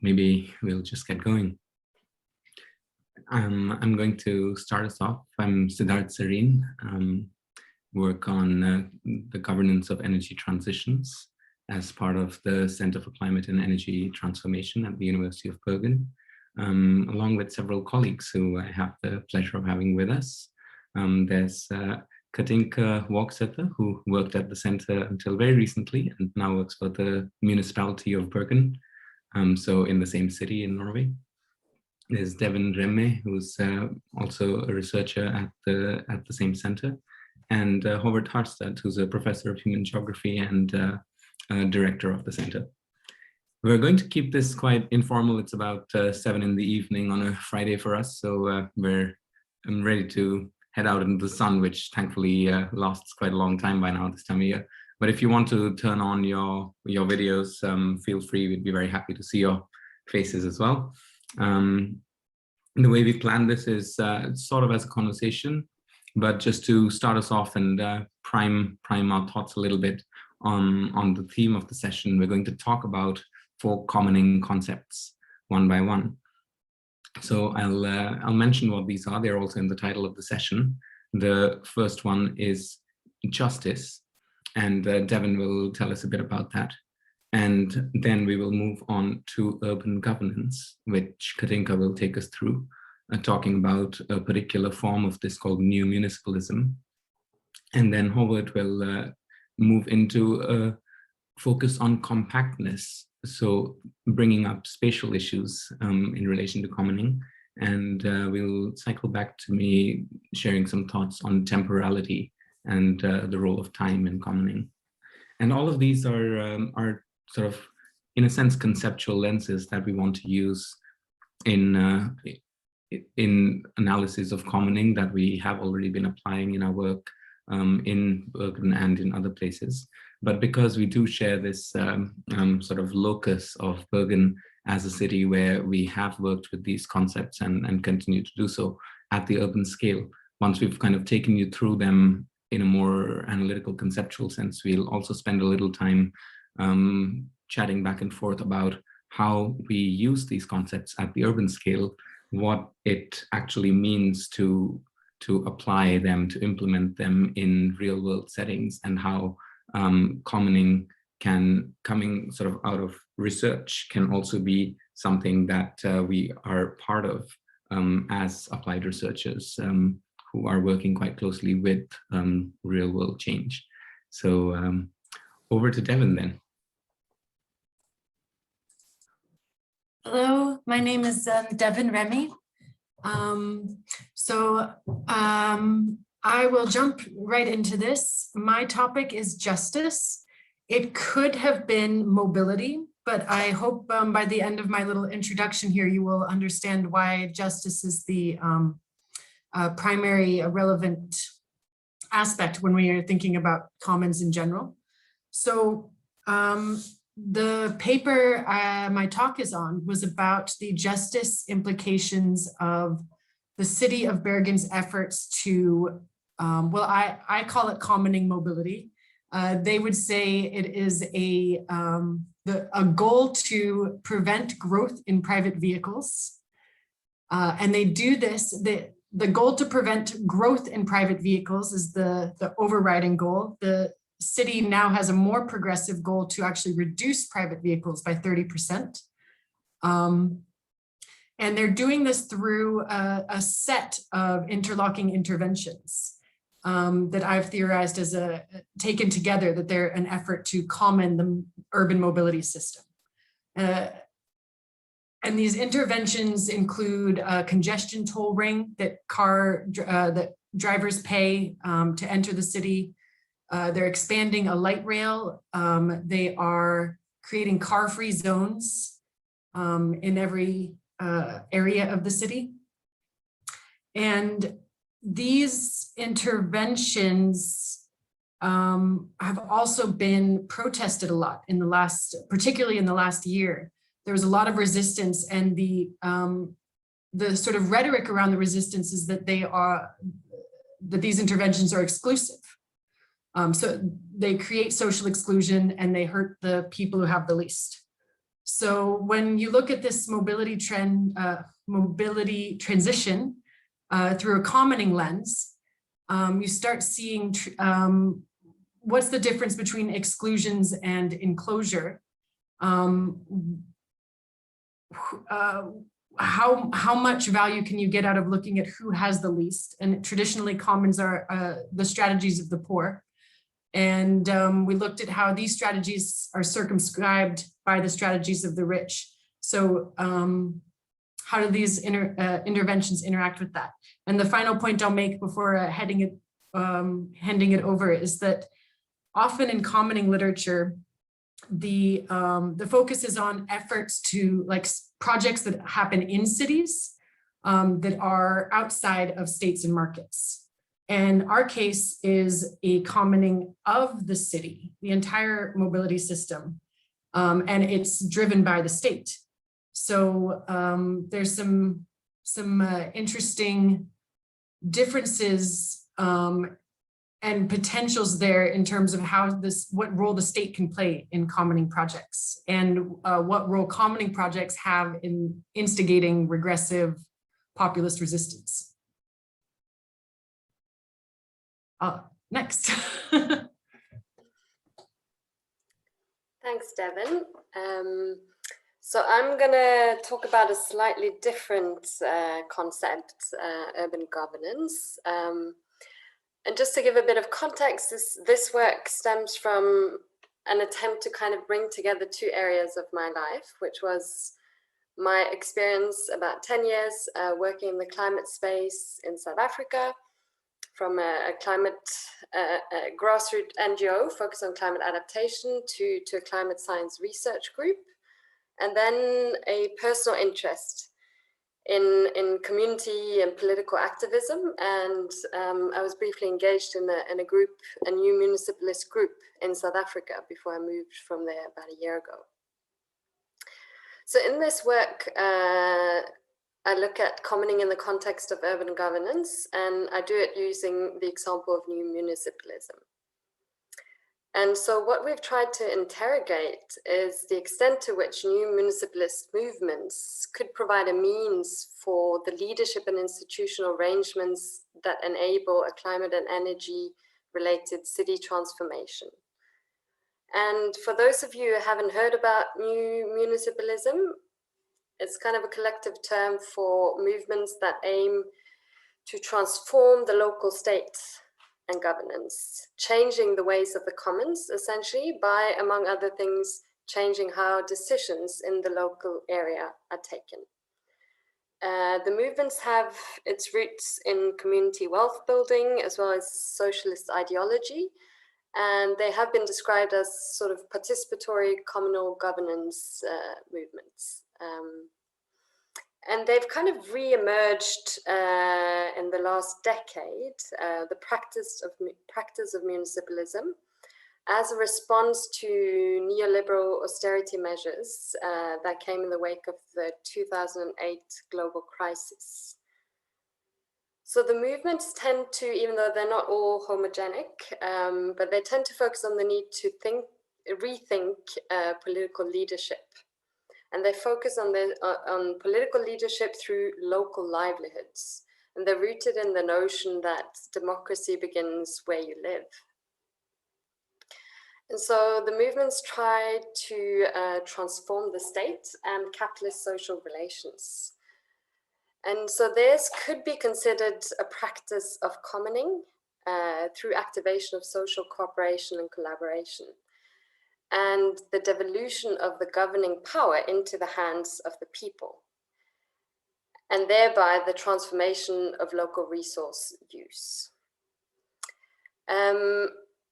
maybe we'll just get going. I'm going to start us off. I'm Siddharth Sareen, work on the governance of energy transitions as part of the Center for Climate and Energy Transformation at the University of Bergen, along with several colleagues who I have the pleasure of having with us. There's Katinka Wågsæther, who worked at the center until very recently and now works for the municipality of Bergen, so in the same city in Norway. There's Devyn Remme, who's also a researcher at the same center, and Håvard Haarstad, who's a professor of human geography and director of the center. We're going to keep this quite informal. It's about 7 in the evening on a Friday for us, so I'm ready to head out into the sun, which thankfully lasts quite a long time by now this time of year. But if you want to turn on your videos, feel free. We'd be very happy to see your faces as well. The way we planned this is sort of as a conversation, but just to start us off and prime our thoughts a little bit on the theme of the session, we're going to talk about 4 commoning concepts one by one. So I'll mention what these are. They're also in the title of the session. The first one is justice, and Devyn will tell us a bit about that. And then we will move on to urban governance, which Katinka will take us through, talking about a particular form of this called new municipalism. And then Håvard will move into a focus on compactness, so bringing up spatial issues in relation to commoning. And we'll cycle back to me sharing some thoughts on temporality and the role of time in commoning. And all of these are sort of, in a sense, conceptual lenses that we want to use in analysis of commoning that we have already been applying in our work in Bergen and in other places. But because we do share this sort of locus of Bergen as a city where we have worked with these concepts and continue to do so at the urban scale, once we've kind of taken you through them in a more analytical, conceptual sense, we'll also spend a little time chatting back and forth about how we use these concepts at the urban scale, what it actually means to apply them, to implement them in real world settings, and how commoning coming sort of out of research can also be something that we are part of as applied researchers who are working quite closely with real world change. So over to Devyn then. Hello, my name is Devyn Remme. I will jump right into this. My topic is justice. It could have been mobility, but I hope by the end of my little introduction here, you will understand why justice is the primary relevant aspect when we are thinking about commons in general. So the paper my talk is on was about the justice implications of the city of Bergen's efforts to, well, I call it commoning mobility. They would say it is a goal to prevent growth in private vehicles. And they do this, the goal to prevent growth in private vehicles is the overriding goal. The city now has a more progressive goal to actually reduce private vehicles by 30%. And they're doing this through a set of interlocking interventions that I've theorized as taken together, that they're an effort to common the urban mobility system. And these interventions include a congestion toll ring that that drivers pay to enter the city. They're expanding a light rail. They are creating car-free zones in every area of the city. And these interventions have also been protested a lot in the particularly in the last year. There was a lot of resistance, and the sort of rhetoric around the resistance is that these interventions are exclusive. So they create social exclusion and they hurt the people who have the least. So when you look at this mobility transition through a commenting lens, you start seeing what's the difference between exclusions and enclosure. How much value can you get out of looking at who has the least? And traditionally commons are the strategies of the poor. And we looked at how these strategies are circumscribed by the strategies of the rich. So how do these interventions interact with that? And the final point I'll make before handing it over is that often in commenting literature, the focus is on efforts to like projects that happen in cities that are outside of states and markets. And our case is a commenting of the city, the entire mobility system, and it's driven by the state. So there's some interesting differences and potentials there in terms of how what role the state can play in commenting projects, and what role commenting projects have in instigating regressive populist resistance. Next. Thanks, Devyn. So I'm going to talk about a slightly different concept, urban governance. And just to give a bit of context, this work stems from an attempt to kind of bring together two areas of my life, which was my experience about 10 years working in the climate space in South Africa, from a climate grassroots NGO focused on climate adaptation to a climate science research group, and then a personal interest in community and political activism. And I was briefly engaged in a group, a new municipalist group in South Africa before I moved from there about a year ago. So in this work, I look at commenting in the context of urban governance, and I do it using the example of new municipalism. And so what we've tried to interrogate is the extent to which new municipalist movements could provide a means for the leadership and institutional arrangements that enable a climate and energy related city transformation. And for those of you who haven't heard about new municipalism, it's kind of a collective term for movements that aim to transform the local state and governance, changing the ways of the commons, essentially, by, among other things, changing how decisions in the local area are taken. The movements have its roots in community wealth building, as well as socialist ideology, and they have been described as sort of participatory communal governance movements. And they've kind of re-emerged in the last decade, the practice of municipalism, as a response to neoliberal austerity measures that came in the wake of the 2008 global crisis. So the movements tend to, even though they're not all homogenic, but they tend to focus on the need to rethink political leadership. And they focus on political leadership through local livelihoods. And they're rooted in the notion that democracy begins where you live. And so the movements try to transform the state and capitalist social relations. And so this could be considered a practice of commoning through activation of social cooperation and collaboration, and the devolution of the governing power into the hands of the people, and thereby the transformation of local resource use.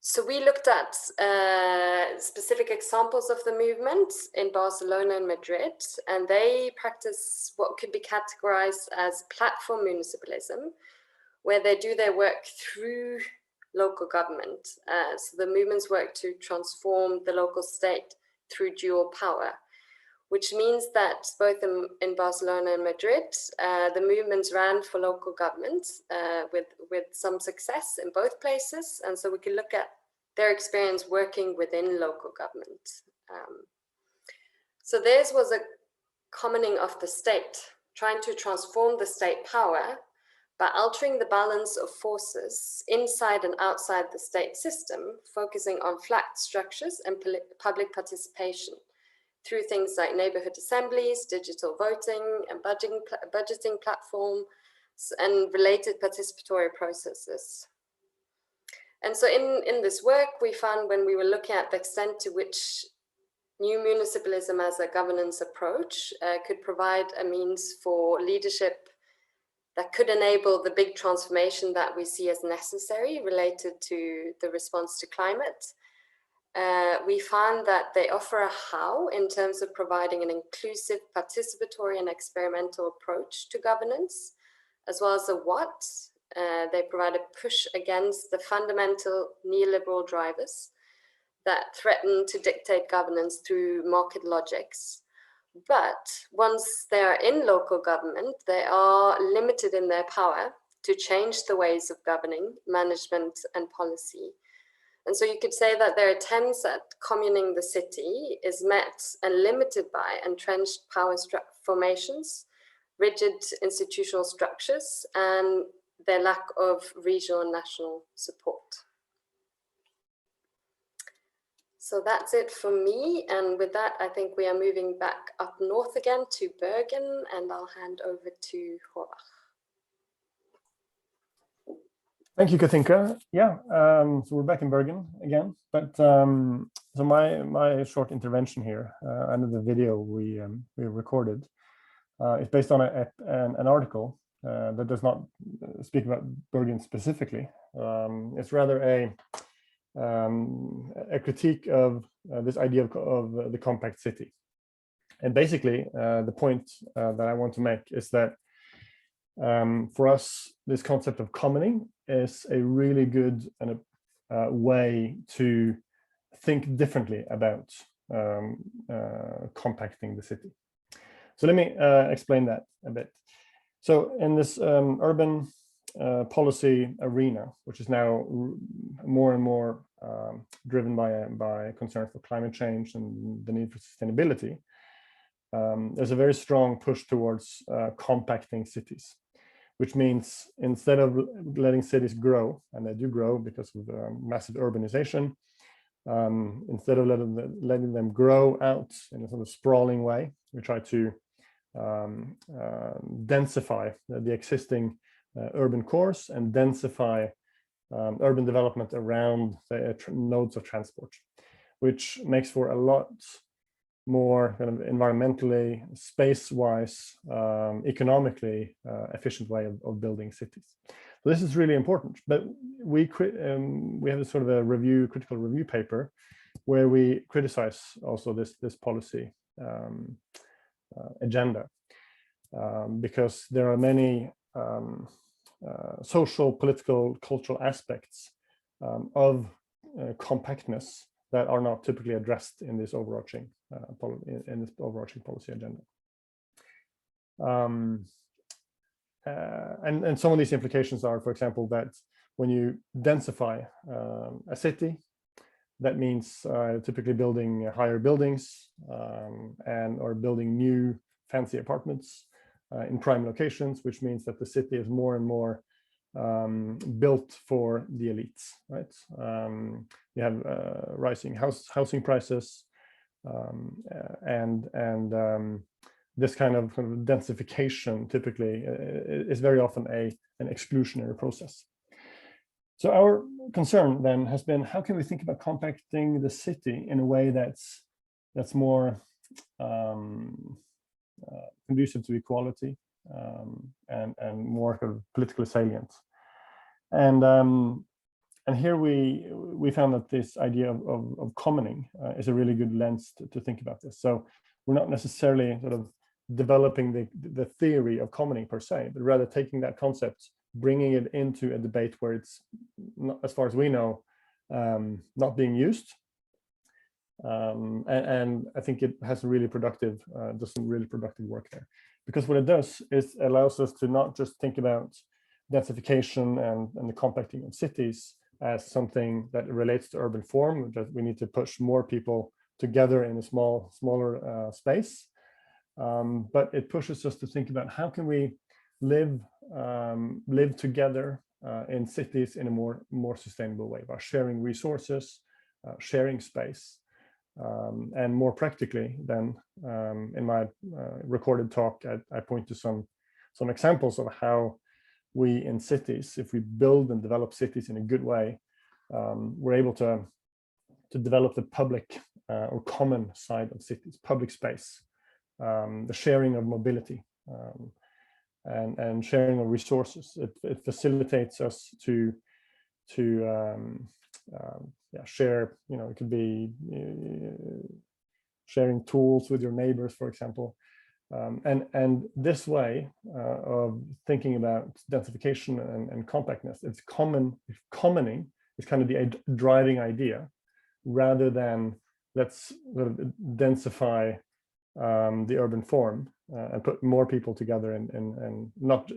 So we looked at specific examples of the movement in Barcelona and Madrid, and they practice what could be categorized as platform municipalism, where they do their work through local government. So the movements work to transform the local state through dual power, which means that both in Barcelona and Madrid, the movements ran for local government with some success in both places. And so we can look at their experience working within local government. So theirs was a commoning of the state, trying to transform the state power by altering the balance of forces inside and outside the state system, focusing on flat structures and public participation through things like neighborhood assemblies, digital voting, and budgeting platforms, and related participatory processes. And so in this work, we found when we were looking at the extent to which new municipalism as a governance approach could provide a means for leadership that could enable the big transformation that we see as necessary related to the response to climate. We found that they offer a how in terms of providing an inclusive, participatory and experimental approach to governance, as well as a what. They provide a push against the fundamental neoliberal drivers that threaten to dictate governance through market logics. But once they are in local government, they are limited in their power to change the ways of governing, management and policy. And so you could say that their attempts at communing the city is met and limited by entrenched power formations, rigid institutional structures, and their lack of regional and national support. So that's it for me. And with that, I think we are moving back up north again to Bergen, and I'll hand over to Håvard. Thank you, Katinka. Yeah, so we're back in Bergen again. But so my short intervention here under the video we recorded is based on an article that does not speak about Bergen specifically. It's rather a critique of this idea of the compact city. And basically, the point that I want to make is that for us, this concept of commoning is a really good and a way to think differently about compacting the city. So let me explain that a bit. So in this urban policy arena, which is now more and more driven by concerns for climate change and the need for sustainability, there's a very strong push towards compacting cities, which means instead of letting cities grow, and they do grow because of massive urbanization, instead of letting them grow out in a sort of sprawling way, we try to densify the existing urban cores and densify urban development around the nodes of transport, which makes for a lot more kind of environmentally, space-wise, economically efficient way of building cities. So this is really important. But we have a sort of a critical review paper where we criticize also this policy agenda because there are many social, political, cultural aspects of compactness that are not typically addressed in this overarching policy agenda. And some of these implications are, for example, that when you densify a city, that means typically building higher buildings or building new fancy apartments in prime locations, which means that the city is more and more built for the elites, right? You have rising housing prices, and this kind of densification typically is very often an exclusionary process. So our concern then has been, how can we think about compacting the city in a way that's more conducive to equality and more kind of politically salient. And here we found that this idea of commoning is a really good lens to think about this. So we're not necessarily sort of developing the theory of commoning per se, but rather taking that concept, bringing it into a debate where it's not, as far as we know, not being used. And I think it has really productive, does some really productive work there. Because what it does is allows us to not just think about densification and the compacting of cities as something that relates to urban form, that we need to push more people together in a smaller space. But it pushes us to think about how can we live together in cities in a more sustainable way by sharing resources, sharing space, and more practically then in my recorded talk, I point to some examples of how we in cities, if we build and develop cities in a good way, we're able to develop the public or common side of cities, public space, the sharing of mobility, and sharing of resources. It facilitates us to share, it could be sharing tools with your neighbors, for example. And this way of thinking about densification and compactness, commoning is kind of the driving idea, rather than let's sort of densify the urban form and put more people together and not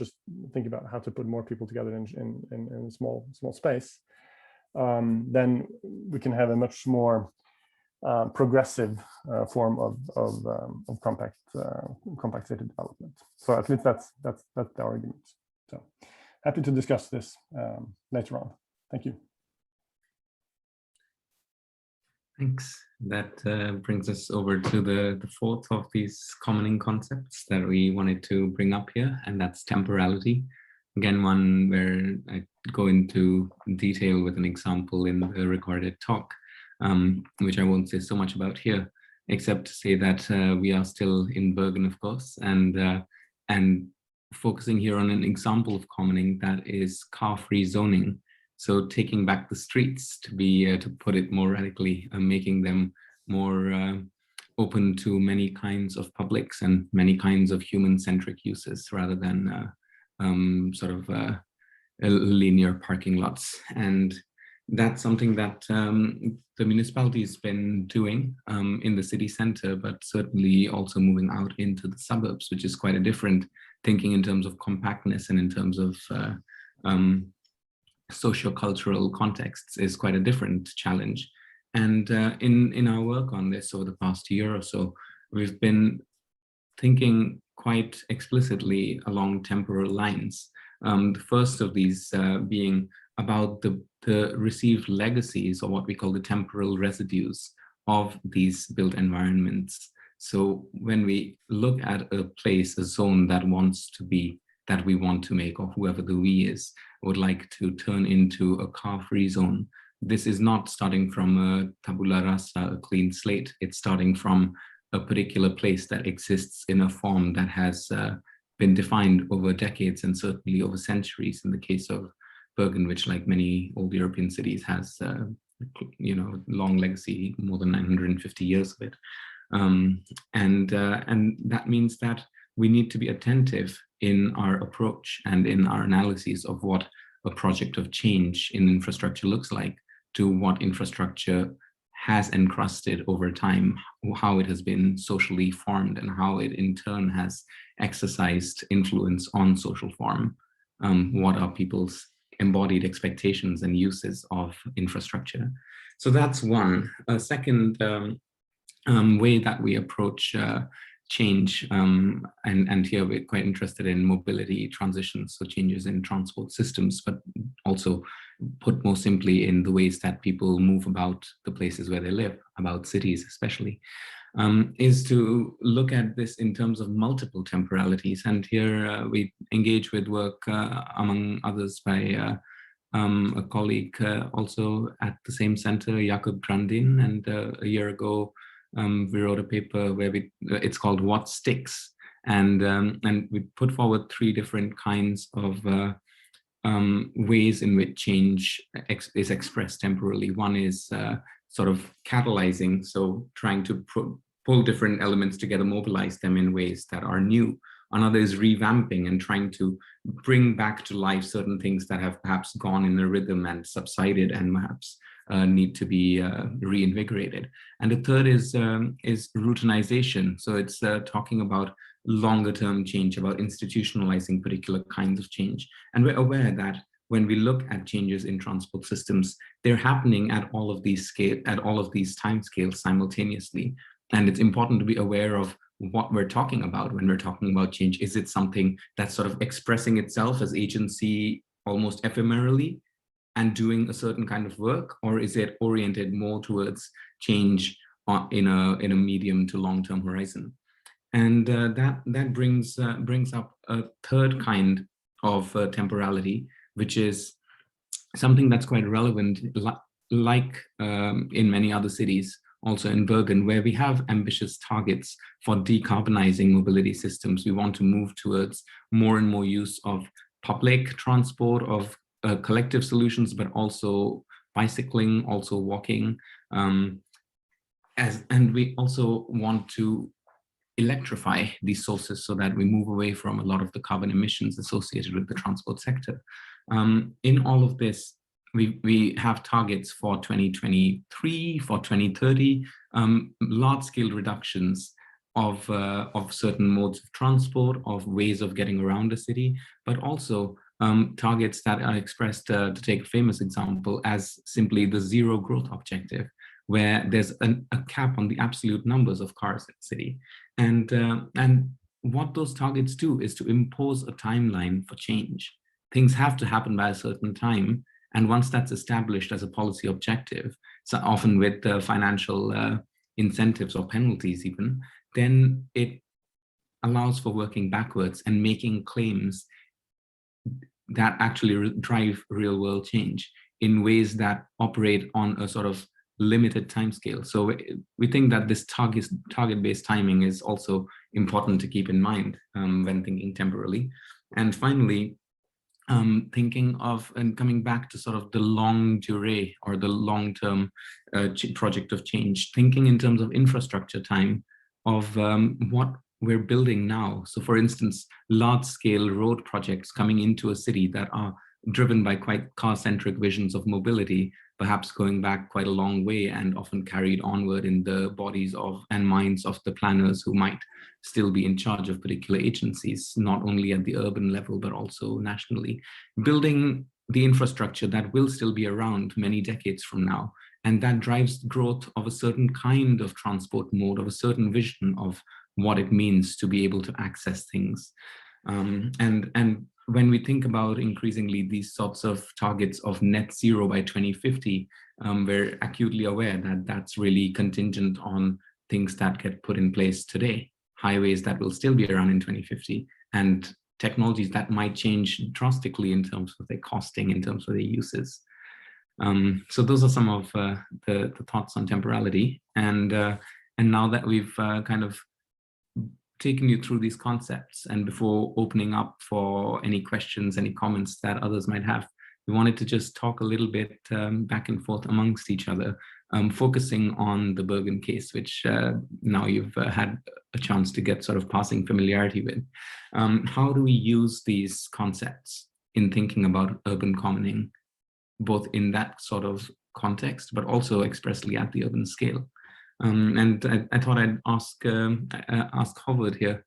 just think about how to put more people together in small space. Then we can have a much more progressive form of compact city development. So at least that's the argument. So happy to discuss this later on. Thank you. Thanks. That brings us over to the fourth of these commoning concepts that we wanted to bring up here, and that's temporality. Again, one where I go into detail with an example in the recorded talk, which I won't say so much about here, except to say that we are still in Bergen, of course, and focusing here on an example of commoning that is car-free zoning. So taking back the streets, to put it more radically, making them more open to many kinds of publics and many kinds of human-centric uses, rather than linear parking lots. And that's something that the municipality has been doing in the city center, but certainly also moving out into the suburbs, which is quite a different thinking in terms of compactness and in terms of socio-cultural contexts, is quite a different challenge. And in our work on this over the past year or so, we've been thinking quite explicitly along temporal lines. The first of these being about the received legacies, or what we call the temporal residues of these built environments. So when we look at a place, a zone that we want to make, or whoever the we is, would like to turn into a car-free zone, this is not starting from a tabula rasa, a clean slate. It's starting from a particular place that exists in a form that has been defined over decades and certainly over centuries. In the case of Bergen, which, like many old European cities, has long legacy, more than 950 years of it, and that means that we need to be attentive in our approach and in our analyses of what a project of change in infrastructure looks like, to what infrastructure has encrusted over time, how it has been socially formed, and how it in turn has exercised influence on social form. What are people's embodied expectations and uses of infrastructure? So that's one. A second way that we approach change, and here we're quite interested in mobility transitions, so changes in transport systems, but also, put more simply, in the ways that people move about the places where they live, about cities especially, is to look at this in terms of multiple temporalities. And here we engage with work, among others, by a colleague also at the same center, Jakob Grandin, and a year ago, we wrote a paper where it's called What Sticks, and we put forward three different kinds of ways in which change is expressed temporally. One is sort of catalyzing, so trying to pull different elements together, mobilize them in ways that are new. Another is revamping and trying to bring back to life certain things that have perhaps gone in a rhythm and subsided and perhaps need to be reinvigorated. And the third is routinization. So it's talking about longer term change, about institutionalizing particular kinds of change. And we're aware that when we look at changes in transport systems, they're happening at all of these time scales simultaneously. And it's important to be aware of what we're talking about when we're talking about change. Is it something that's sort of expressing itself as agency almost ephemerally and doing a certain kind of work, or is it oriented more towards change in a medium to long-term horizon? And that brings up a third kind of temporality, which is something that's quite relevant, like in many other cities, also in Bergen, where we have ambitious targets for decarbonizing mobility systems. We want to move towards more and more use of public transport, of collective solutions, but also bicycling, also walking. And we also want to electrify these sources so that we move away from a lot of the carbon emissions associated with the transport sector. In all of this, we have targets for 2023, for 2030, large-scale reductions of certain modes of transport, of ways of getting around the city, but also targets that are expressed, to take a famous example, as simply the zero growth objective, where there's a cap on the absolute numbers of cars in the city. And what those targets do is to impose a timeline for change. Things have to happen by a certain time. And once that's established as a policy objective, so often with financial incentives or penalties even, then it allows for working backwards and making claims that actually drive real world change in ways that operate on a sort of limited timescale. So we think that this target-based timing is also important to keep in mind when thinking temporally. And finally, thinking of and coming back to sort of the long durée or the long-term project of change, thinking in terms of infrastructure time of what we're building now. So for instance, large-scale road projects coming into a city that are driven by quite car-centric visions of mobility, perhaps going back quite a long way and often carried onward in the bodies of and minds of the planners who might still be in charge of particular agencies, not only at the urban level, but also nationally. Building the infrastructure that will still be around many decades from now. And that drives growth of a certain kind of transport mode, of a certain vision of what it means to be able to access things. And when we think about increasingly these sorts of targets of net zero by 2050, we're acutely aware that that's really contingent on things that get put in place today, highways that will still be around in 2050, and technologies that might change drastically in terms of their costing, in terms of their uses. So those are some of the thoughts on temporality. And now that we've kind of taken you through these concepts, and before opening up for any questions, any comments that others might have, we wanted to just talk a little bit back and forth amongst each other, focusing on the Bergen case, which now you've had a chance to get sort of passing familiarity with. How do we use these concepts in thinking about urban commoning, both in that sort of context, but also expressly at the urban scale? And I thought I'd ask Håvard here,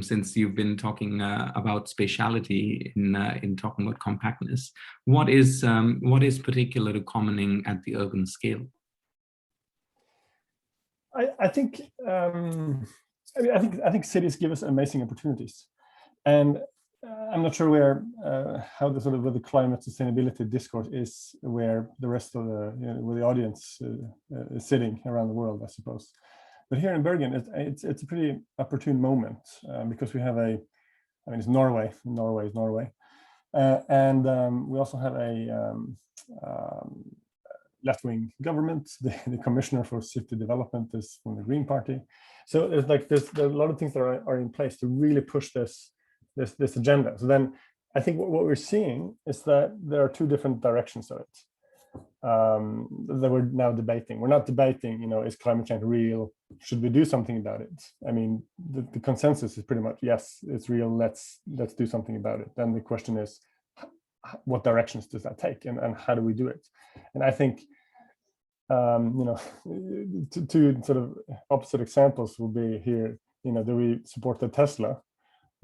since you've been talking about spatiality in talking about compactness. What is particular to commoning at the urban scale? I think I think cities give us amazing opportunities, and I'm not sure where how the sort of the climate sustainability discourse is, where the rest of the where the audience is sitting around the world, I suppose. But here in Bergen, it's a pretty opportune moment because we have it's Norway. Norway is Norway, and we also have a left-wing government. The commissioner for city development is from the Green Party. So there's a lot of things that are in place to really push this agenda. So then I think what we're seeing is that there are two different directions of it that we're now debating. We're not debating, is climate change real? Should we do something about it? I mean, the consensus is pretty much, yes, it's real. Let's do something about it. Then the question is, what directions does that take, and how do we do it? And I think, two sort of opposite examples will be here. Do we support the Tesla,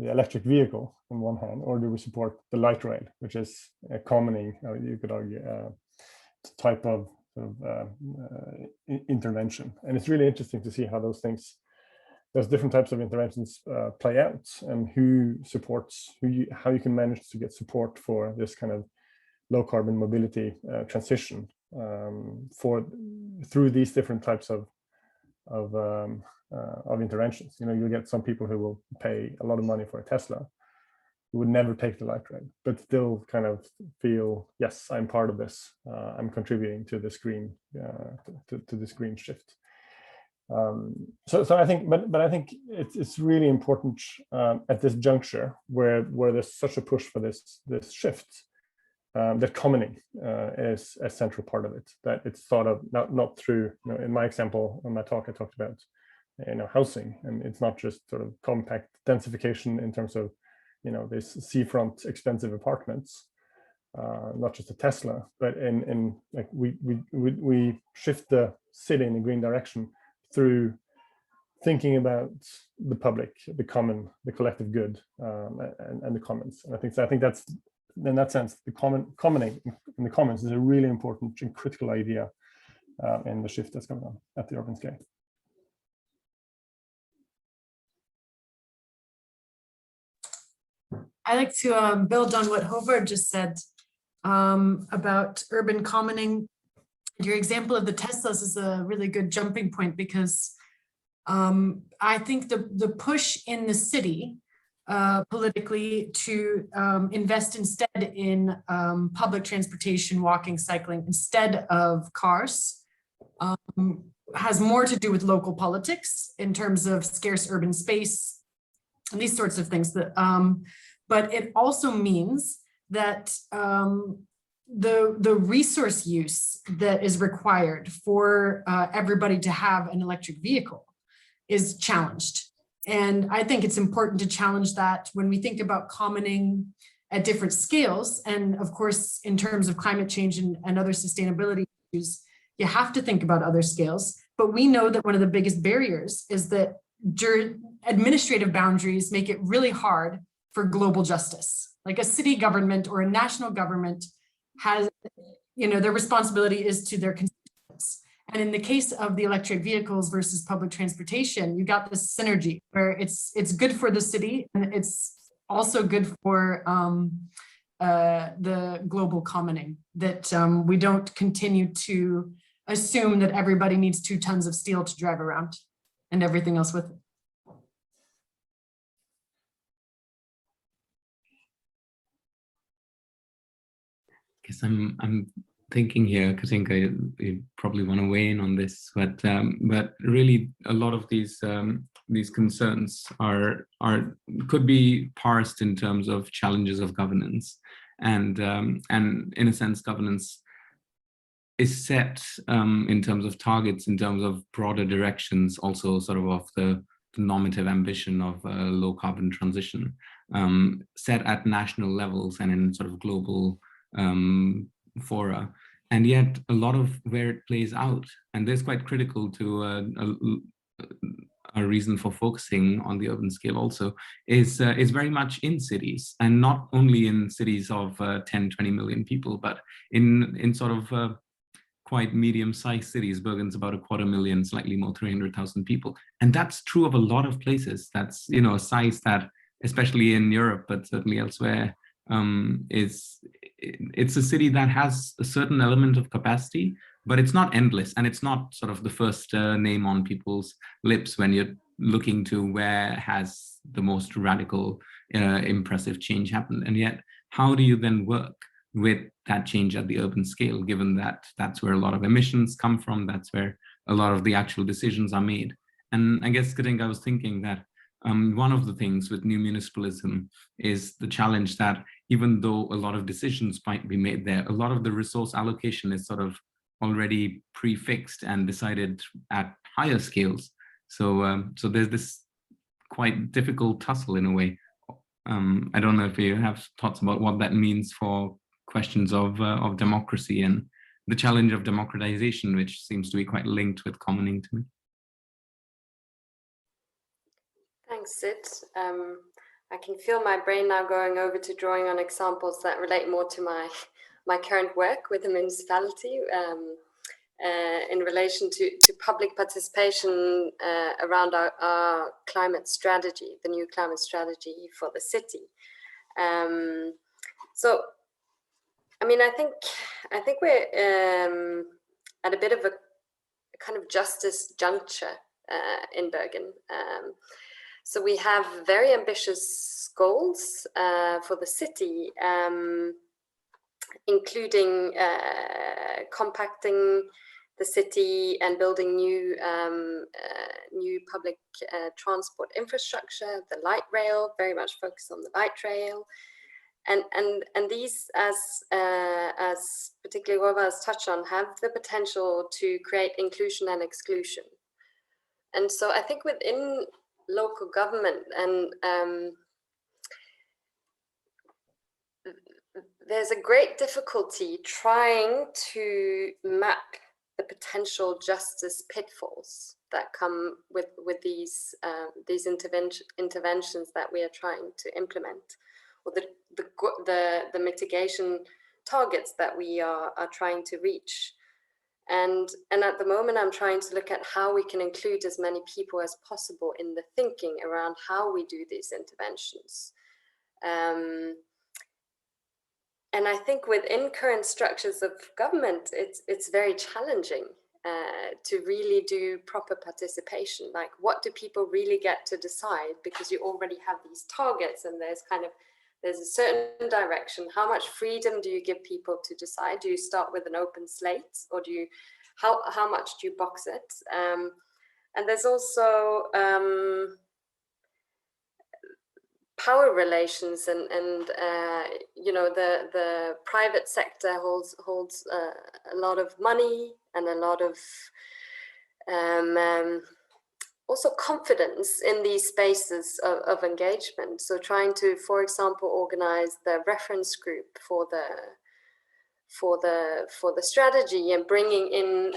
electric vehicle on one hand, or do we support the light rail, which is a commoning, you could argue, type of sort of intervention. And it's really interesting to see how those things, those different types of interventions play out, and who supports, how you can manage to get support for this kind of low carbon mobility transition through these different types of interventions. You know, you'll get some people who will pay a lot of money for a Tesla, who would never take the light rail, but still kind of feel, yes, I'm part of this. I'm contributing to this green to this green shift. So I think, but I think it's really important at this juncture where there's such a push for this shift, that commoning is a central part of it. That it's thought of not through, you know, in my example, in my talk, I talked about, you know, housing, and it's not just sort of compact densification in terms of, you know, these seafront expensive apartments, not just a Tesla, but in like we shift the city in a green direction through thinking about the public, the common, the collective good, and the commons. And I think that's, in that sense, the commoning in the commons is a really important and critical idea in the shift that's going on at the urban scale. I like to build on what Håvard just said about urban commoning. Your example of the Teslas is a really good jumping point, because I think the push in the city politically to invest instead in public transportation, walking, cycling, instead of cars, has more to do with local politics in terms of scarce urban space and these sorts of things. But it also means that the resource use that is required for everybody to have an electric vehicle is challenged. And I think it's important to challenge that when we think about commoning at different scales. And of course, in terms of climate change and other sustainability issues, you have to think about other scales. But we know that one of the biggest barriers is that administrative boundaries make it really hard for global justice. Like a city government or a national government has, you know, their responsibility is to their constituents. And in the case of the electric vehicles versus public transportation, you got this synergy where it's good for the city, and it's also good for the global commoning, that we don't continue to assume that everybody needs 2 tons of steel to drive around and everything else with it. Guess I'm thinking here, Katinka, you probably want to weigh in on this, but really a lot of these concerns could be parsed in terms of challenges of governance, and in a sense, governance is set in terms of targets, in terms of broader directions, also sort of the normative ambition of low carbon transition, set at national levels and in sort of global fora, and yet a lot of where it plays out, and this is quite critical to a reason for focusing on the urban scale also, is very much in cities, and not only in cities of 10-20 million people, but in sort of quite medium-sized cities. Bergen's about 250,000, slightly more, 300,000 people, and that's true of a lot of places. That's, you know, a size that, especially in Europe, but certainly elsewhere, it's a city that has a certain element of capacity, but it's not endless, and it's not sort of the first name on people's lips when you're looking to where has the most radical, impressive change happened. And yet, how do you then work with that change at the urban scale, given that that's where a lot of emissions come from, that's where a lot of the actual decisions are made? And I guess, Katinka, I was thinking that one of the things with new municipalism is the challenge that even though a lot of decisions might be made there, a lot of the resource allocation is sort of already prefixed and decided at higher scales. So there's this quite difficult tussle in a way. I don't know if you have thoughts about what that means for questions of democracy and the challenge of democratization, which seems to be quite linked with commoning to me. Thanks, Sid. I can feel my brain now going over to drawing on examples that relate more to my current work with the municipality in relation to public participation around our climate strategy, the new climate strategy for the city. So, I mean, I think we're at a bit of a kind of justice juncture in Bergen. So we have very ambitious goals for the city, including compacting the city and building new public transport infrastructure, the light rail, very much focused on the light rail. And these, as particularly Håvard has touched on, have the potential to create inclusion and exclusion. And so I think within local government, and there's a great difficulty trying to map the potential justice pitfalls that come with these interventions that we are trying to implement, or the mitigation targets that we are trying to reach. And at the moment, I'm trying to look at how we can include as many people as possible in the thinking around how we do these interventions. And I think within current structures of government, it's very challenging to really do proper participation. Like, what do people really get to decide? Because you already have these targets, and there's a certain direction. How much freedom do you give people to decide? Do you start with an open slate, or do you, how much do you box it? And there's also power relations, and you know, the private sector holds a lot of money and a lot of also confidence in these spaces of engagement. So trying to, for example, organize the reference group for the strategy, and bringing in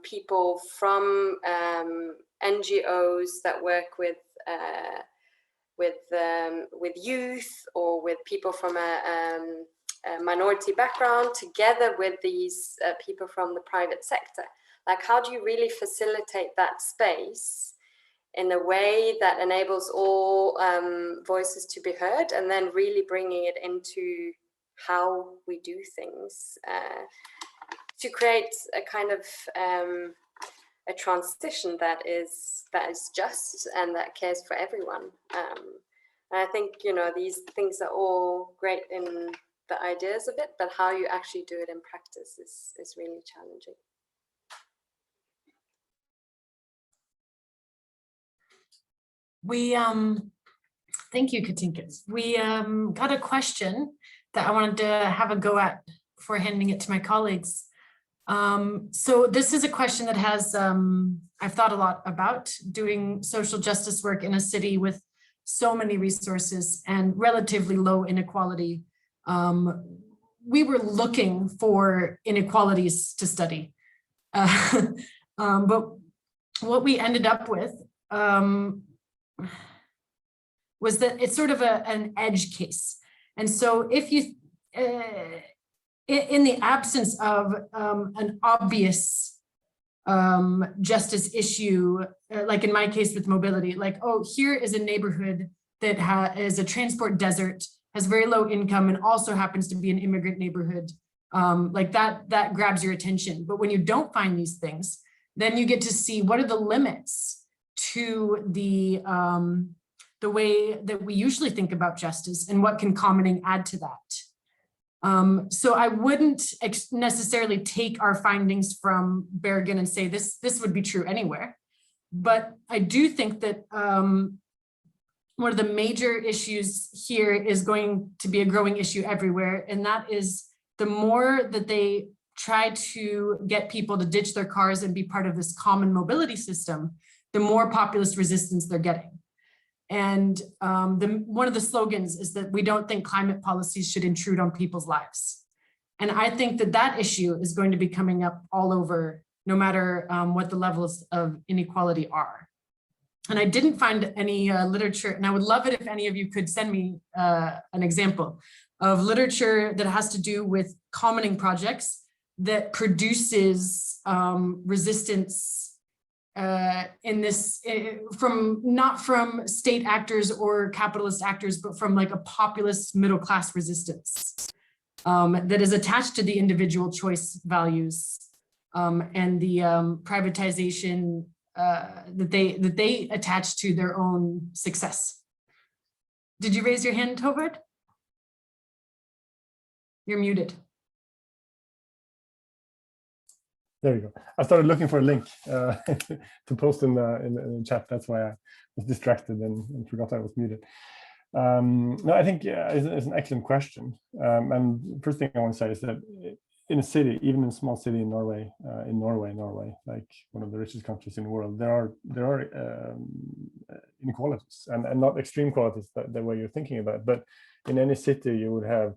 people from NGOs that work with youth, or with people from a minority background, together with these people from the private sector. Like, how do you really facilitate that space in a way that enables all voices to be heard, and then really bringing it into how we do things to create a kind of a transition that is just and that cares for everyone. And I think, you know, these things are all great in the ideas of it, but how you actually do it in practice is really challenging. We thank you, Katinka. We got a question that I wanted to have a go at before handing it to my colleagues. So this is a question that has I've thought a lot about doing social justice work in a city with so many resources and relatively low inequality. We were looking for inequalities to study, but what we ended up with was that it's sort of an edge case. And so if you, in the absence of an obvious justice issue, like in my case with mobility, like, oh, here is a neighborhood that is a transport desert, has very low income, and also happens to be an immigrant neighborhood, like that grabs your attention. But when you don't find these things, then you get to see what are the limits to the way that we usually think about justice, and what can commenting add to that. So I wouldn't necessarily take our findings from Bergen and say this would be true anywhere. But I do think that one of the major issues here is going to be a growing issue everywhere. And that is, the more that they try to get people to ditch their cars and be part of this common mobility system, the more populist resistance they're getting. And one of the slogans is that we don't think climate policies should intrude on people's lives. And I think that issue is going to be coming up all over, no matter what the levels of inequality are. And I didn't find any literature, and I would love it if any of you could send me an example of literature that has to do with commoning projects that produces resistance in this, not from state actors or capitalist actors, but from like a populist middle class resistance that is attached to the individual choice values and the privatization that they attach to their own success. Did you raise your hand, Håvard? You're muted. There you go. I started looking for a link to post in the chat. That's why I was distracted and forgot I was muted. No, I think it's an excellent question. And first thing I want to say is that in a city, even in a small city in Norway, like one of the richest countries in the world, there are inequalities and not extreme qualities the way you're thinking about it. But in any city, you would have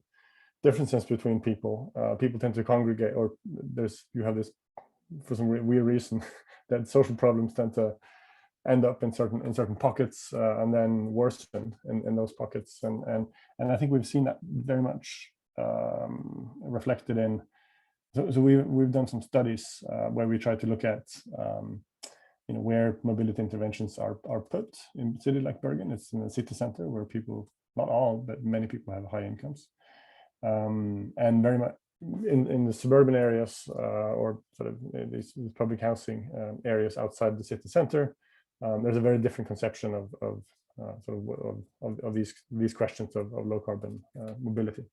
differences between people. People tend to congregate, or you have this for some weird reason that social problems tend to end up in certain pockets and then worsen in those pockets. And I think we've seen that very much reflected in. So we've done some studies where we try to look at where mobility interventions are put in a city like Bergen. It's in the city center where people, not all, but many people have high incomes, and very much in the suburban areas or sort of these public housing areas outside the city center. There's a very different conception of these questions of low carbon mobility.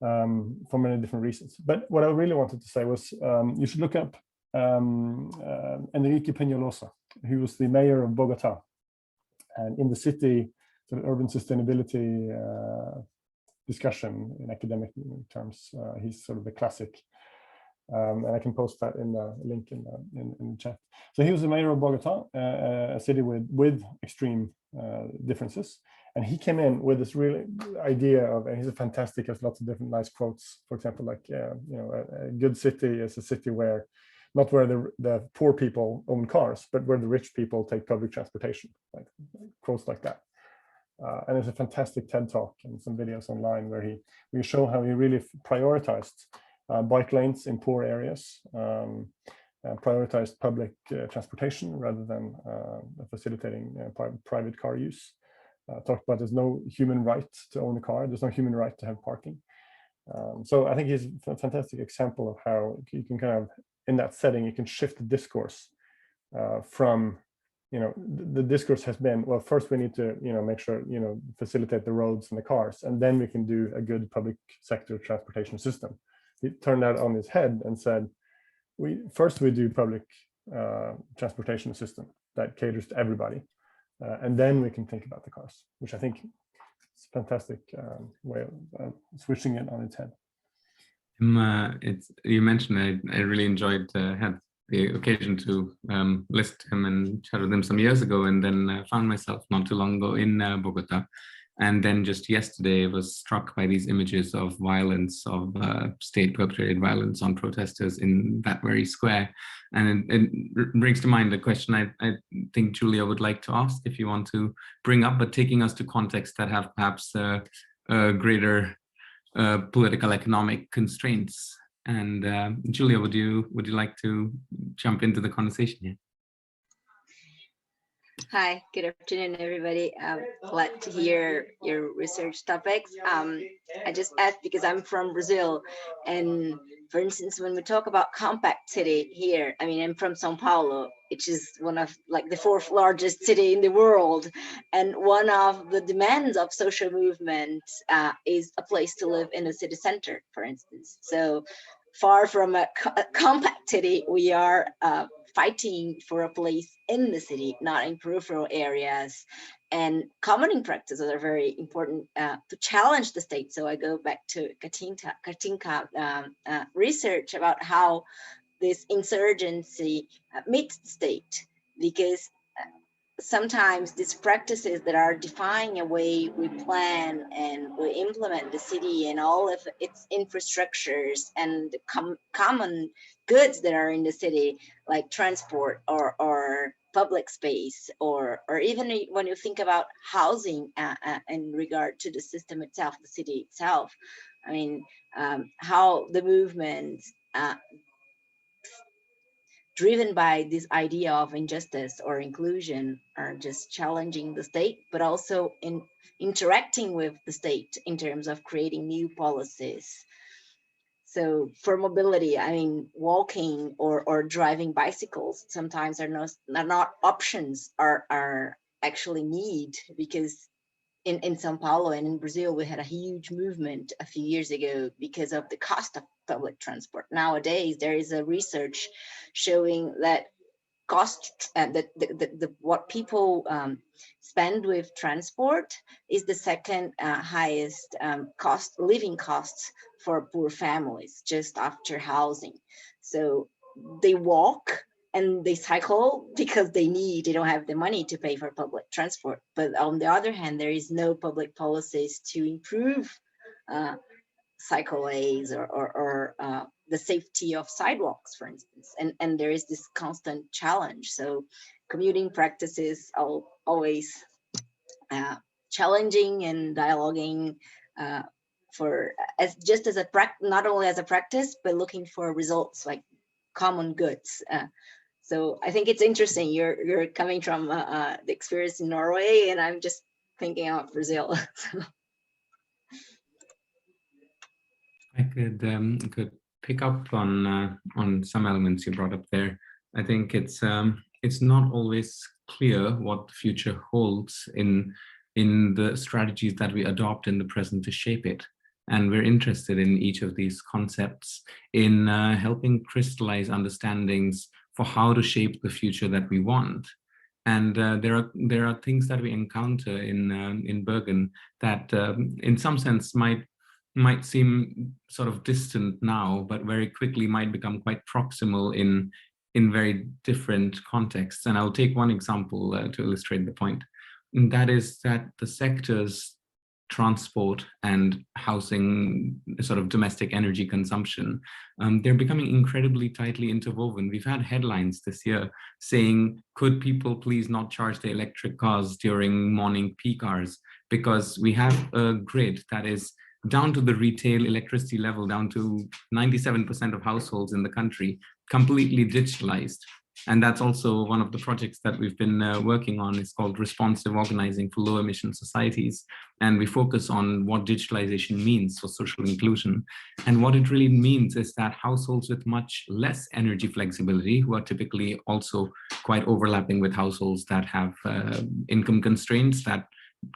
For many different reasons. But what I really wanted to say was you should look up Enrique Peñalosa, who was the mayor of Bogota. And in the city sort of urban sustainability discussion in academic terms, he's sort of the classic. And I can post that in the link in the chat. So he was the mayor of Bogota, a city with extreme differences. And he came in with this really idea of, and he's a fantastic, has lots of different nice quotes. For example, like, a good city is a city where, not where the poor people own cars, but where the rich people take public transportation, like quotes like that. And there's a fantastic TED talk and some videos online where we show how he really prioritized bike lanes in poor areas, prioritized public transportation rather than facilitating private car use. Talked about there's no human right to own a car, there's no human right to have parking. So I think he's a fantastic example of how you can kind of, in that setting, you can shift the discourse from, the discourse has been, well, first we need to, make sure, facilitate the roads and the cars, and then we can do a good public sector transportation system. He turned that on his head and said, we do public transportation system that caters to everybody. And then we can think about the cars, which I think is a fantastic way of switching it on its head. You mentioned I really enjoyed, had the occasion to listen to him and chat with him some years ago, and then found myself not too long ago in Bogota. And then just yesterday, I was struck by these images of violence, of state-perpetrated violence on protesters in that very square. And it brings to mind a question I think Julia would like to ask, if you want to bring up, but taking us to contexts that have perhaps greater political economic constraints. And Julia, would you like to jump into the conversation here? Hi, good afternoon, everybody. Glad to hear your research topics. I just asked because I'm from Brazil, and for instance, when we talk about compact city here, I mean, I'm from São Paulo, which is one of like the 4th largest city in the world, and one of the demands of social movement is a place to live in the city center, for instance. So far from a compact city, we are fighting for a place in the city, not in peripheral areas. And commoning practices are very important to challenge the state. So I go back to Katinka research about how this insurgency meets the state, because sometimes these practices that are defining a way we plan and we implement the city and all of its infrastructures and the common goods that are in the city, like transport or public space, or even when you think about housing in regard to the system itself, the city itself. I mean, how the movement driven by this idea of injustice or inclusion are just challenging the state, but also in interacting with the state in terms of creating new policies. So for mobility, I mean, walking or driving bicycles sometimes are not options, are actually need, because in Sao Paulo and in Brazil, we had a huge movement a few years ago because of the cost of public transport. Nowadays, there is a research showing that cost, what people spend with transport is the second highest living costs for poor families, just after housing. So they walk and they cycle because they don't have the money to pay for public transport. But on the other hand, there is no public policies to improve cycle lanes or the safety of sidewalks, for instance. And there is this constant challenge. So commuting practices are always challenging and dialoguing not only as a practice, but looking for results like common goods. So I think it's interesting. You're coming from the experience in Norway, and I'm just thinking about Brazil. I could pick up on some elements you brought up there. I think it's not always clear what the future holds in the strategies that we adopt in the present to shape it. And we're interested in each of these concepts in helping crystallize understandings for how to shape the future that we want. And there are things that we encounter in Bergen that in some sense might seem sort of distant now, but very quickly might become quite proximal in very different contexts. And I'll take one example to illustrate the point. And that is that the sectors transport and housing, sort of domestic energy consumption, they're becoming incredibly tightly interwoven. We've had headlines this year saying, could people please not charge their electric cars during morning peak hours? Because we have a grid that is down to the retail electricity level, down to 97% of households in the country, completely digitalized. And that's also one of the projects that we've been working on. It's called Responsive Organizing for Low Emission Societies. And we focus on what digitalization means for social inclusion. And what it really means is that households with much less energy flexibility, who are typically also quite overlapping with households that have income constraints that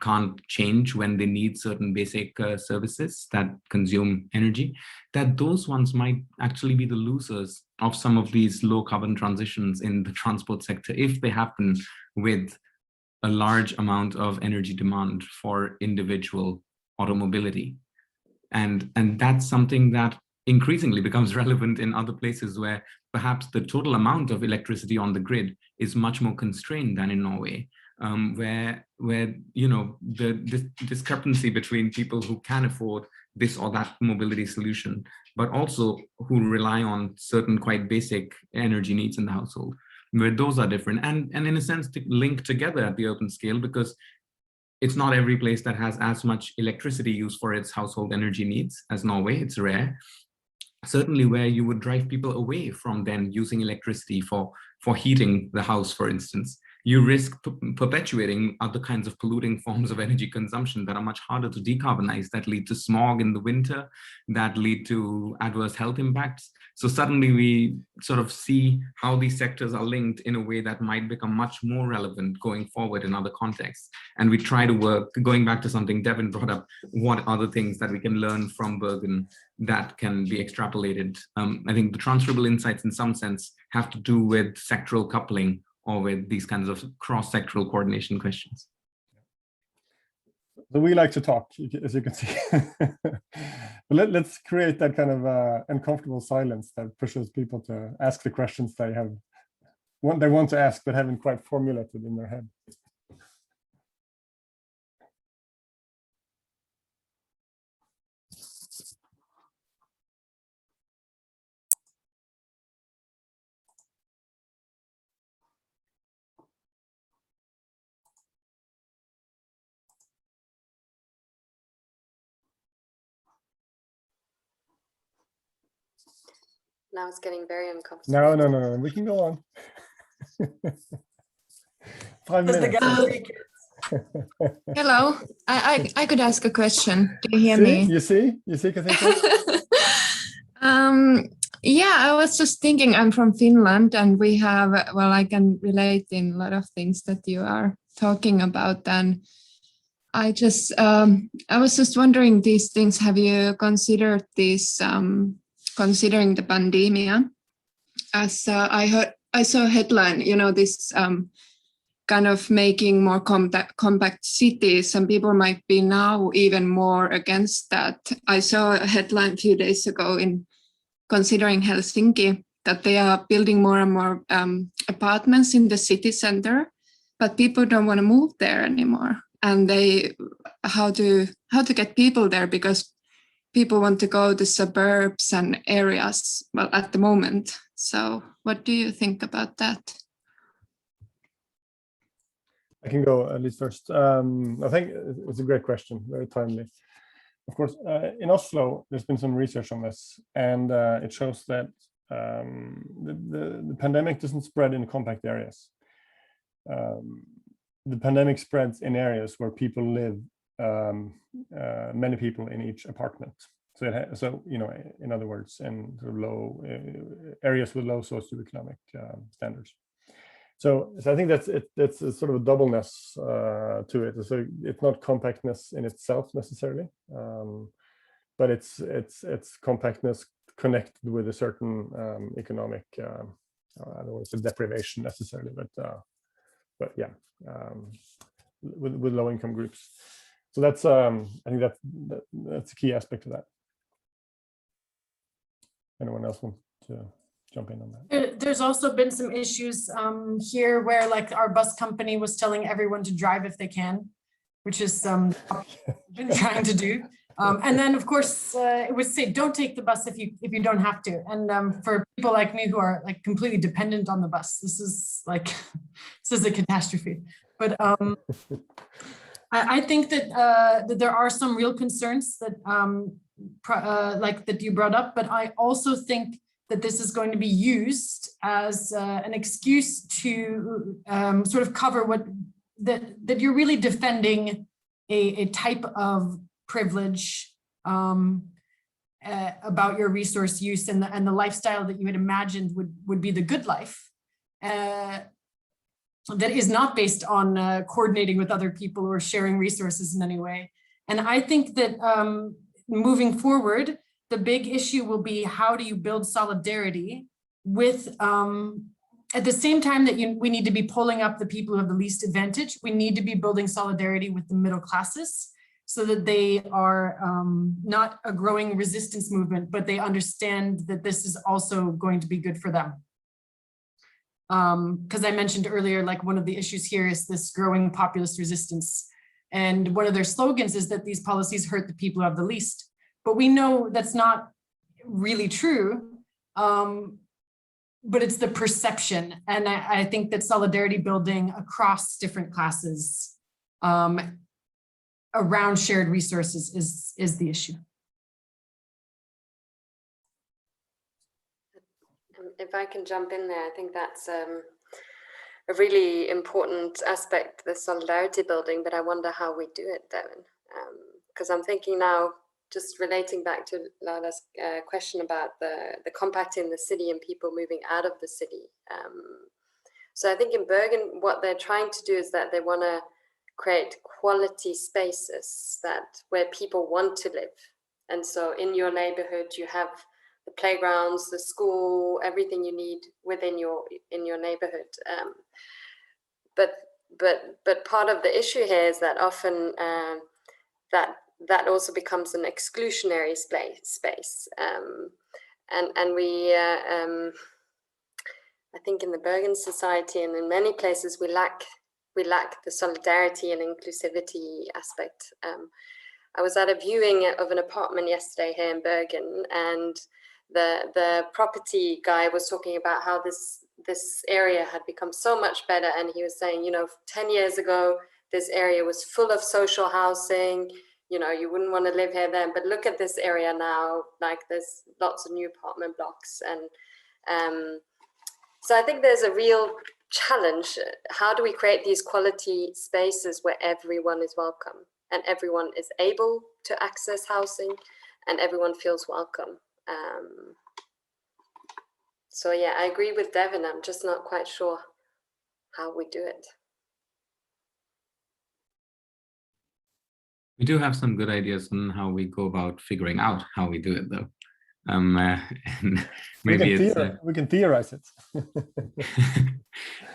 can't change when they need certain basic services that consume energy, that those ones might actually be the losers of some of these low carbon transitions in the transport sector if they happen with a large amount of energy demand for individual automobility. And that's something that increasingly becomes relevant in other places where perhaps the total amount of electricity on the grid is much more constrained than in Norway. Where the discrepancy between people who can afford this or that mobility solution, but also who rely on certain quite basic energy needs in the household, where those are different and in a sense to link together at the urban scale, because it's not every place that has as much electricity used for its household energy needs as Norway. It's rare. Certainly where you would drive people away from then using electricity for heating the house, for instance, you risk perpetuating other kinds of polluting forms of energy consumption that are much harder to decarbonize, that lead to smog in the winter, that lead to adverse health impacts. So suddenly we sort of see how these sectors are linked in a way that might become much more relevant going forward in other contexts. And we try to work, going back to something Devyn brought up, what are the things that we can learn from Bergen that can be extrapolated. I think the transferable insights in some sense have to do with sectoral coupling or with these kinds of cross-sectoral coordination questions. So we like to talk, as you can see. But let's create that kind of uncomfortable silence that pushes people to ask the questions they have they want to ask but haven't quite formulated in their head. Now it's getting very uncomfortable. No. We can go on. 5 minutes. Hello, I could ask a question. Do you hear me? You see, Katinka? Yeah, I was just thinking, I'm from Finland and we have, well, I can relate in a lot of things that you are talking about. And I was just wondering these things, have you considered this, considering the pandemic? As I saw a headline, this kind of making more compact cities, and people might be now even more against that. I saw a headline a few days ago in considering Helsinki that they are building more and more apartments in the city center, but people don't want to move there anymore. And how to get people there, because people want to go to suburbs and areas, well, at the moment. So what do you think about that? I can go at least first. I think it's a great question, very timely. Of course, in Oslo, there's been some research on this, and it shows that the pandemic doesn't spread in compact areas. The pandemic spreads in areas where people live, many people in each apartment. So in other words, in sort of low areas with low socioeconomic standards. So I think that's a sort of a doubleness to it. So it's not compactness in itself necessarily, but it's compactness connected with a certain economic, I don't want to say deprivation necessarily, but yeah, with low income groups. So that's I think that's a key aspect of that. Anyone else want to jump in on that? There's also been some issues here where, like, our bus company was telling everyone to drive if they can, which is been trying to do. And then, of course, it would say, don't take the bus if you don't have to. And for people like me who are like completely dependent on the bus, this is a catastrophe. But I think that there are some real concerns that that you brought up, but I also think that this is going to be used as an excuse to sort of cover that you're really defending a type of privilege about your resource use and the lifestyle that you had imagined would be the good life, that is not based on coordinating with other people or sharing resources in any way. And I think that moving forward, the big issue will be, how do you build solidarity with, at the same time that we need to be pulling up the people who have the least advantage, we need to be building solidarity with the middle classes so that they are not a growing resistance movement, but they understand that this is also going to be good for them. Because I mentioned earlier, like, one of the issues here is this growing populist resistance. And one of their slogans is that these policies hurt the people who have the least. But we know that's not really true, but it's the perception. And I think that solidarity building across different classes around shared resources is the issue. If I can jump in there, I think that's a really important aspect, the solidarity building, but I wonder how we do it, Devyn. Because I'm thinking now, just relating back to Lala's question about the compacting the city and people moving out of the city. So I think in Bergen, what they're trying to do is that they want to create quality spaces where people want to live. And so in your neighborhood, you have the playgrounds, the school, everything you need within your neighborhood. But part of the issue here is that often that also becomes an exclusionary space. And we, I think in the Bergen society and in many places we lack the solidarity and inclusivity aspect. I was at a viewing of an apartment yesterday here in Bergen, and the property guy was talking about how this area had become so much better, and he was saying, 10 years ago this area was full of social housing, you wouldn't want to live here then, but look at this area now, like there's lots of new apartment blocks. And so I think there's a real challenge. How do we create these quality spaces where everyone is welcome and everyone is able to access housing and everyone feels welcome? So yeah, I agree with Devyn. I'm just not quite sure how we do it. We do have some good ideas on how we go about figuring out how we do it, though. And maybe we can theorize it.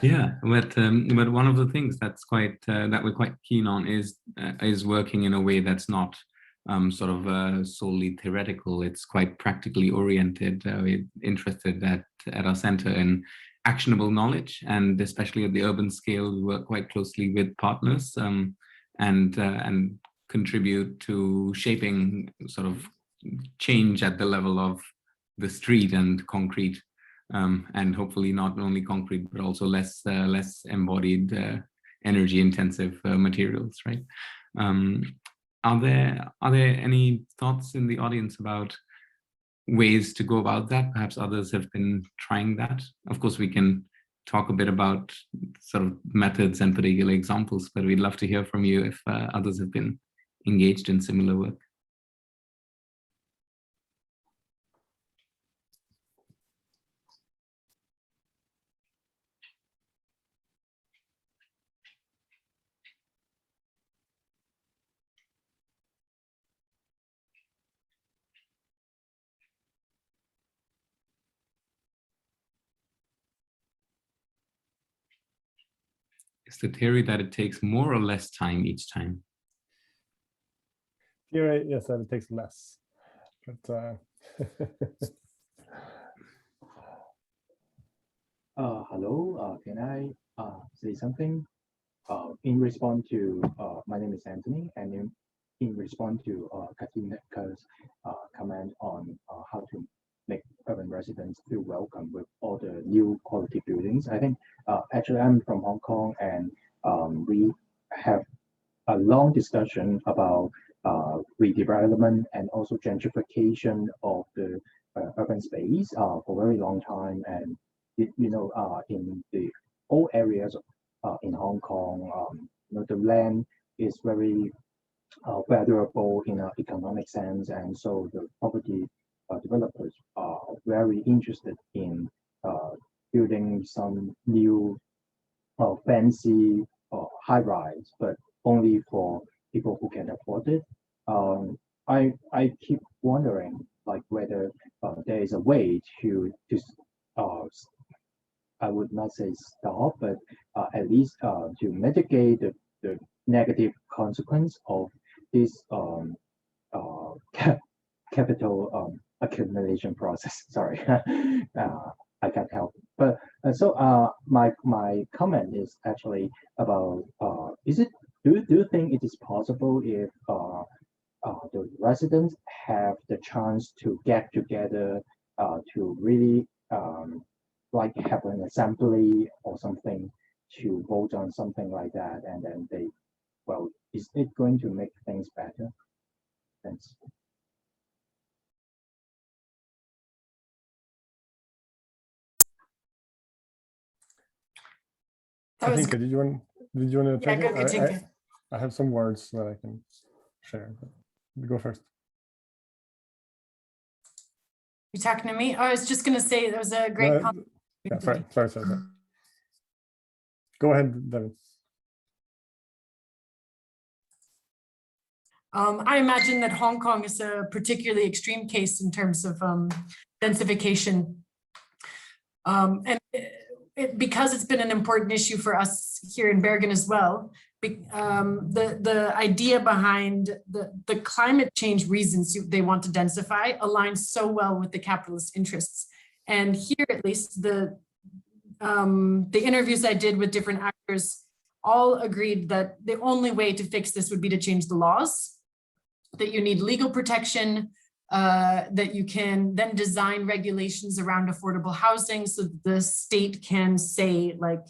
Yeah, but one of the things that's that we're quite keen on is working in a way that's not sort of solely theoretical. It's quite practically oriented. We're interested at our center in actionable knowledge, and especially at the urban scale, we work quite closely with partners and contribute to shaping sort of change at the level of the street and concrete, and hopefully not only concrete but also less embodied, energy intensive materials, right? Are there any thoughts in the audience about ways to go about that? Perhaps others have been trying that. Of course, we can talk a bit about sort of methods and particular examples, but we'd love to hear from you if others have been engaged in similar work. Is the theory that it takes more or less time each time? Theory, yes, that it takes less. But hello, can I say something? In response to, my name is Anthony, and in response to Katinka's comment on how to make urban residents feel welcome with all the new quality buildings. I think actually I'm from Hong Kong, and we have a long discussion about redevelopment and also gentrification of the urban space for a very long time. And in the old areas in Hong Kong, the land is very valuable in an economic sense, and so the property developers are very interested in building some new fancy high-rise, but only for people who can afford it. I keep wondering, like, whether there is a way to I would not say stop, but at least to mitigate the negative consequence of this capital accumulation process. Sorry, I can't help. But so my comment is actually about do you think it is possible if the residents have the chance to get together to really like have an assembly or something to vote on something like that, and then is it going to make things better? Thanks. Katinka, did you want to take Yeah, go, it? I have some words that I can share. But go first. You talking to me? Oh, I was just going to say that was a great comment. Yeah, sorry. Go ahead, Devyn. I imagine that Hong Kong is a particularly extreme case in terms of densification. And because it's been an important issue for us here in Bergen as well, the idea behind the climate change reasons they want to densify aligns so well with the capitalist interests. And here, at least, the interviews I did with different actors all agreed that the only way to fix this would be to change the laws, that you need legal protection, that you can then design regulations around affordable housing so that the state can say, like,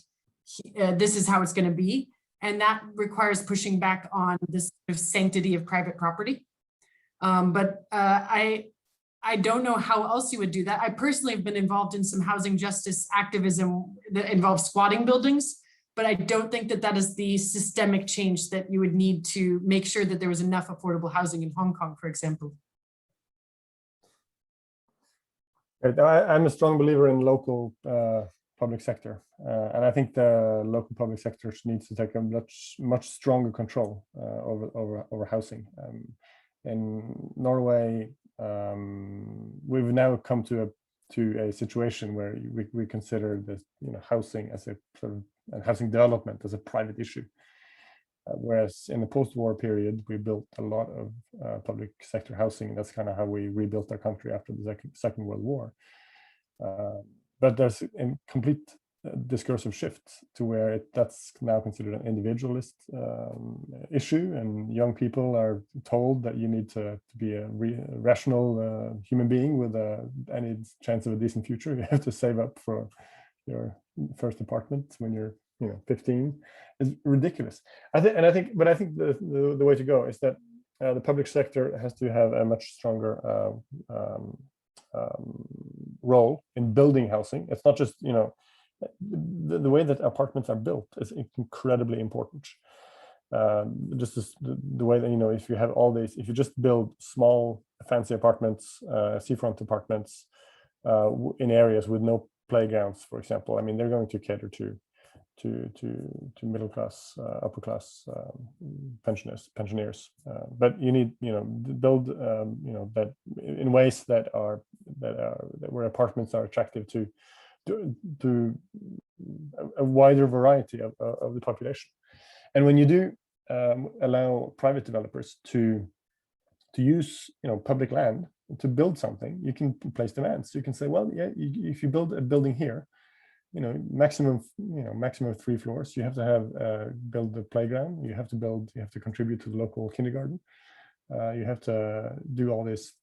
this is how it's going to be. And that requires pushing back on this sort of sanctity of private property. But I don't know how else you would do that. I personally have been involved in some housing justice activism that involves squatting buildings, but I don't think that that is the systemic change that you would need to make sure that there was enough affordable housing in Hong Kong, for example. I'm a strong believer in local public sector, and I think the local public sector needs to take a much stronger control over housing. In Norway, we've now come to a situation where we consider this, housing as a sort of, and housing development as a private issue. Whereas in the post-war period, we built a lot of public sector housing. That's kind of how we rebuilt our country after the Second World War. But there's a complete discursive shift to where that's now considered an individualist issue, and young people are told that you need to be a rational human being with any chance of a decent future. You have to save up for your first apartment when you're 15. Is ridiculous. I think the way to go is that the public sector has to have a much stronger role in building housing. It's not just the way that apartments are built is incredibly important. Just the way that if you have all these, if you just build small fancy apartments, seafront apartments in areas with no playgrounds, for example, I mean, they're going to cater to middle class, upper class pensioners, but you need build that in ways that where apartments are attractive to a wider variety of the population. And when you do allow private developers to use public land to build something, you can place demands. You can say, well, yeah, if you build a building here, maximum 3 floors, you have to have build the playground, you have to contribute to the local kindergarten, you have to do all these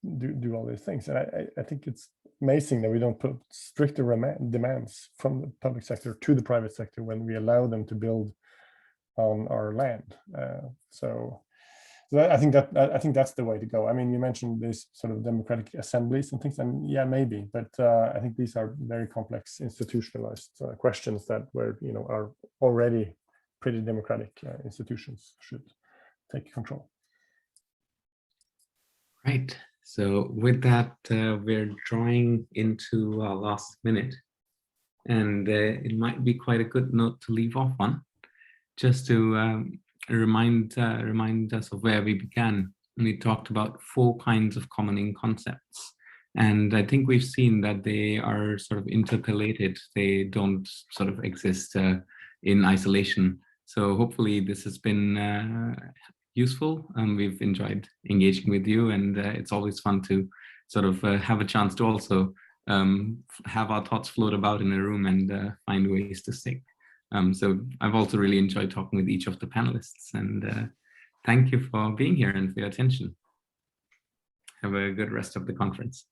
things. And I think it's amazing that we don't put stricter demands from the public sector to the private sector when we allow them to build on our land. So I think that's the way to go. I mean, you mentioned this sort of democratic assemblies and things, and yeah, maybe, but I think these are very complex institutionalized questions that are already pretty democratic institutions should take control. Right. So with that, we're drawing into our last minute, and it might be quite a good note to leave off on, just to remind us of where we began. We talked about 4 kinds of commoning concepts, and I think we've seen that they are sort of interpolated. They don't sort of exist in isolation. So hopefully this has been useful. We've enjoyed engaging with you, and it's always fun to sort of have a chance to also have our thoughts float about in a room and find ways to stick. So I've also really enjoyed talking with each of the panelists, and thank you for being here and for your attention. Have a good rest of the conference.